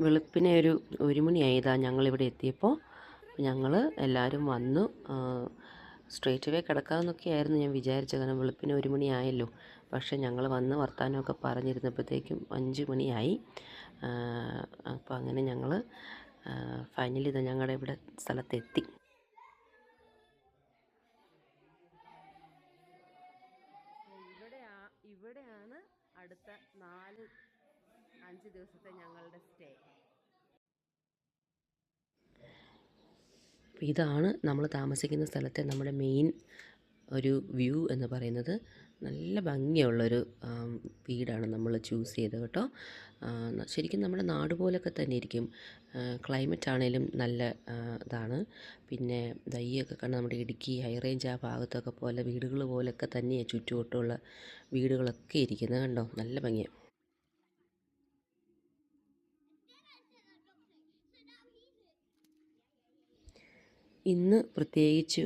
വെളുപ്പിനെ ഒരു മണിയായി ഞങ്ങളിവിടെ എത്തിയപ്പോൾ. ഞങ്ങൾ എല്ലാവരും വന്നു. സ്ട്രേറ്റ് വേ കിടക്കാമെന്നൊക്കെയായിരുന്നു ഞാൻ വിചാരിച്ചത്, കാരണം വെളുപ്പിന് 1 മണിയായല്ലോ. പക്ഷേ ഞങ്ങൾ വന്ന് വർത്താനമൊക്കെ പറഞ്ഞിരുന്നപ്പോഴത്തേക്കും 5 മണിയായി. അപ്പോൾ അങ്ങനെ ഞങ്ങൾ ഫൈനലി ഇത് ഞങ്ങളുടെ ഇവിടെ സ്ഥലത്തെത്തി. ഇവിടെയാണ് അടുത്ത 4-5 ദിവസത്തെ ഞങ്ങളുടെ സ്റ്റേ. ഇതാണ് നമ്മൾ താമസിക്കുന്ന സ്ഥലത്തെ നമ്മുടെ മെയിൻ ഒരു വ്യൂ എന്ന് പറയുന്നത്. നല്ല ഭംഗിയുള്ളൊരു വീടാണ് നമ്മൾ ചൂസ് ചെയ്തത് കേട്ടോ. ശരിക്കും നമ്മുടെ നാട് പോലൊക്കെ തന്നെ ഇരിക്കും. ക്ലൈമറ്റ് ആണേലും നല്ല ഇതാണ്. പിന്നെ ദയ്യൊക്കെ കണ്ട് നമ്മുടെ ഇടുക്കി ഹൈ റേഞ്ച് ആ ഭാഗത്തൊക്കെ പോലെ വീടുകൾ പോലൊക്കെ തന്നെയാണ് ചുറ്റുവട്ടമുള്ള വീടുകളൊക്കെ ഇരിക്കുന്നത്. കണ്ടോ, നല്ല ഭംഗിയാണ്. ഇന്ന് പ്രത്യേകിച്ച്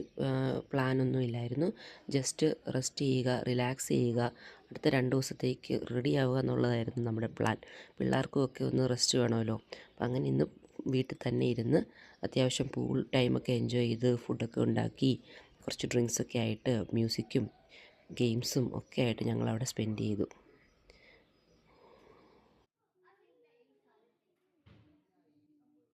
പ്ലാനൊന്നും ഇല്ലായിരുന്നു. ജസ്റ്റ് റെസ്റ്റ് ചെയ്യുക, റിലാക്സ് ചെയ്യുക, അടുത്ത 2 ദിവസത്തേക്ക് റെഡി ആവുക എന്നുള്ളതായിരുന്നു നമ്മുടെ പ്ലാൻ. പിള്ളേർക്കുമൊക്കെ ഒന്ന് റെസ്റ്റ് വേണമല്ലോ. അപ്പം അങ്ങനെ ഇന്ന് വീട്ടിൽ തന്നെ ഇരുന്ന് അത്യാവശ്യം പൂൾ ടൈമൊക്കെ എൻജോയ് ചെയ്ത് ഫുഡൊക്കെ ഉണ്ടാക്കി കുറച്ച് ഡ്രിങ്ക്സൊക്കെ ആയിട്ട് മ്യൂസിക്കും ഗെയിംസും ഒക്കെ ആയിട്ട് ഞങ്ങളവിടെ സ്പെൻഡ് ചെയ്തു.